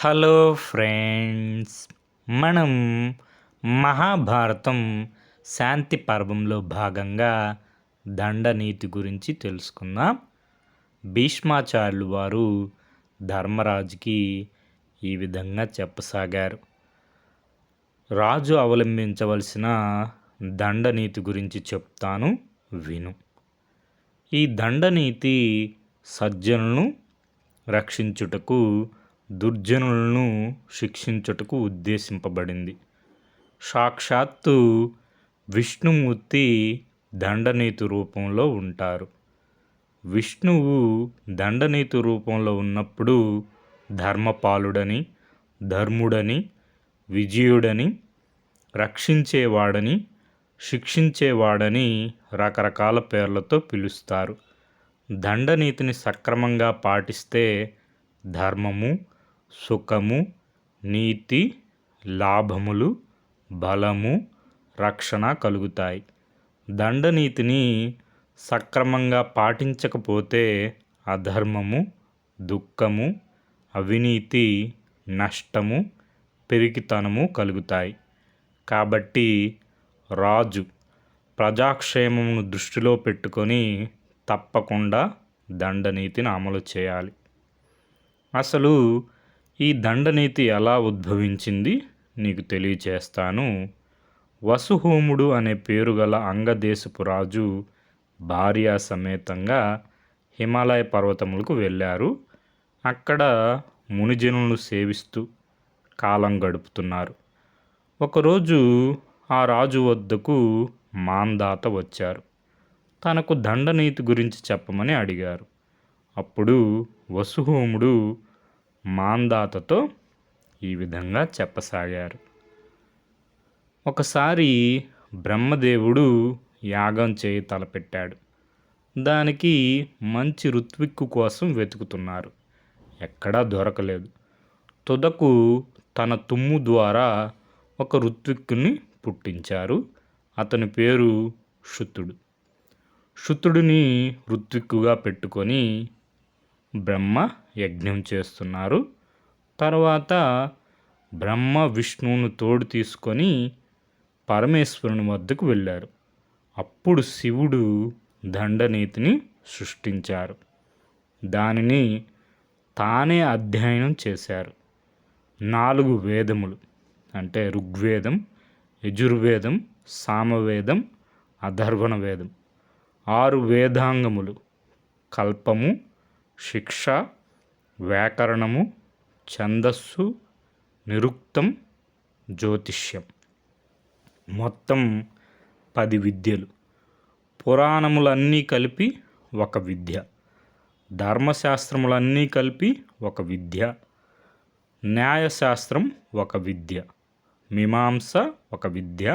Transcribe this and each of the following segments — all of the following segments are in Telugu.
హలో ఫ్రెండ్స్, మనం మహాభారతం శాంతి పర్వంలో భాగంగా దండనీతి గురించి తెలుసుకుందాం. భీష్మాచార్యులు వారు ధర్మరాజుకి ఈ విధంగా చెప్పసాగారు. రాజు అవలంబించవలసిన దండనీతి గురించి చెప్తాను, విను. ఈ దండనీతి సజ్జనులను రక్షించుటకు, దుర్జనులను శిక్షించుటకు ఉద్దేశింపబడింది. సాక్షాత్తు విష్ణుమూర్తి దండనీతి రూపంలో ఉంటారు. విష్ణువు దండనీతి రూపంలో ఉన్నప్పుడు ధర్మపాలుడని, ధర్ముడని, విజయుడని, రక్షించేవాడని, శిక్షించేవాడని రకరకాల పేర్లతో పిలుస్తారు. దండనీతిని సక్రమంగా పాటిస్తే ధర్మము, సుఖము, నీతి, లాభములు, బలము, రక్షణ కలుగుతాయి. దండనీతిని సక్రమంగా పాటించకపోతే అధర్మము, దుఃఖము, అవినీతి, నష్టము, పెరిగితనము కలుగుతాయి. కాబట్టి రాజు ప్రజాక్షేమమును దృష్టిలో పెట్టుకొని తప్పకుండా దండనీతిని అమలు చేయాలి. అసలు ఈ దండనీతి ఎలా ఉద్భవించింది నీకు తెలియచేస్తాను. వసుహోముడు అనే పేరు గల అంగదేశపు రాజు భార్యా సమేతంగా హిమాలయ పర్వతములకు వెళ్ళారు. అక్కడ మునిజనులను సేవిస్తూ కాలం గడుపుతున్నారు. ఒకరోజు ఆ రాజు వద్దకు మాందాత వచ్చారు. తనకు దండనీతి గురించి చెప్పమని అడిగారు. అప్పుడు వసుహోముడు మాందాతతో ఈ విధంగా చెప్పసాగారు. ఒకసారి బ్రహ్మదేవుడు యాగం చేయి తలపెట్టాడు. దానికి మంచి ఋత్విక్కు కోసం వెతుకుతున్నారు. ఎక్కడా దొరకలేదు. తుదకు తన తుమ్ము ద్వారా ఒక ఋత్విక్కుని పుట్టించారు. అతని పేరు శుతుడు. శుతుడిని ఋత్విక్కుగా పెట్టుకొని బ్రహ్మ యజ్ఞం చేస్తున్నారు. తర్వాత బ్రహ్మ విష్ణువును తోడు తీసుకొని పరమేశ్వరుని వద్దకు వెళ్ళారు. అప్పుడు శివుడు దండనీతిని సృష్టించారు. దానిని తానే అధ్యయనం చేశారు. 4 వేదములు అంటే ఋగ్వేదం, యజుర్వేదం, సామవేదం, అథర్వణ వేదం, 6 వేదాంగములు కల్పము, శిక్ష, వ్యాకరణము, ఛందస్సు, నిరుక్తం, జ్యోతిష్యం, మొత్తం 10 విద్యలు. పురాణములన్నీ కలిపి ఒక విద్య, ధర్మశాస్త్రములన్నీ కలిపి ఒక విద్య, న్యాయశాస్త్రం ఒక విద్య, మీమాంస ఒక విద్య,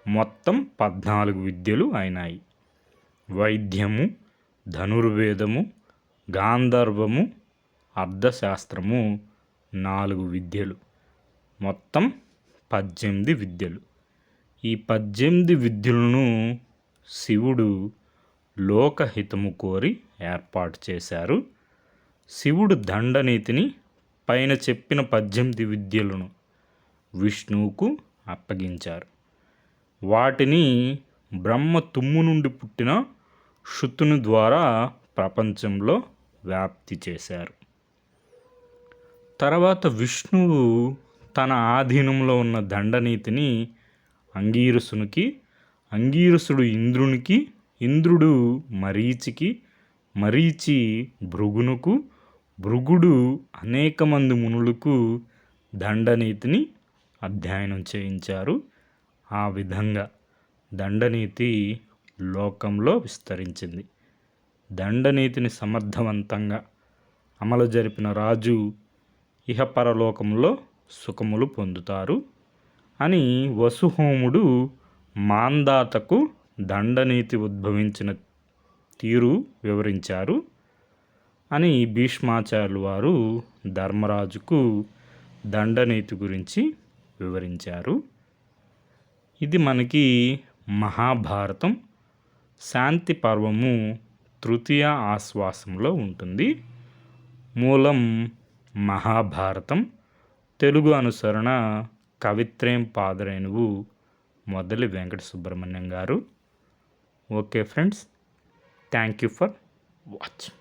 మొత్తం 14 విద్యలు అయినాయి. వైద్యము, ధనుర్వేదము, గాంధర్వము, అర్థశాస్త్రము 4 విద్యలు, మొత్తం 18 విద్యలు. ఈ 18 విద్యలను శివుడు లోకహితము కోరి ఏర్పాటు చేశారు. శివుడు దండనీతిని పైన చెప్పిన 18 విద్యలను విష్ణువుకు అప్పగించారు. వాటిని బ్రహ్మ తుమ్ము నుండి పుట్టిన శుతుని ద్వారా ప్రపంచంలో వ్యాప్తి చేశారు. తర్వాత విష్ణువు తన ఆధీనంలో ఉన్న దండనీతిని అంగీరసునికి, అంగీరసుడు ఇంద్రునికి, ఇంద్రుడు మరీచికి, మరీచి భృగునుకు, భృగుడు అనేక మంది మునులకు దండనీతిని అధ్యయనం చేయించారు. ఆ విధంగా దండనీతి లోకంలో విస్తరించింది. దండనీతిని సమర్థవంతంగా అమలు జరిపిన రాజు ఇహపరలోకంలో సుఖములు పొందుతారు అని వసుహోముడు మాందాతకు దండనీతి ఉద్భవించిన తీరు వివరించారు అని భీష్మాచార్యులు వారు ధర్మరాజుకు దండనీతి గురించి వివరించారు. ఇది మనకి మహాభారతం శాంతి పర్వము తృతీయ ఆశ్వాసంలో ఉంటుంది. మూలం మహాభారతం, తెలుగు అనుసరణ కవిత్రయం పాదరేణువు మొదలి వెంకట సుబ్రహ్మణ్యం గారు. Okay friends, thank you for watching.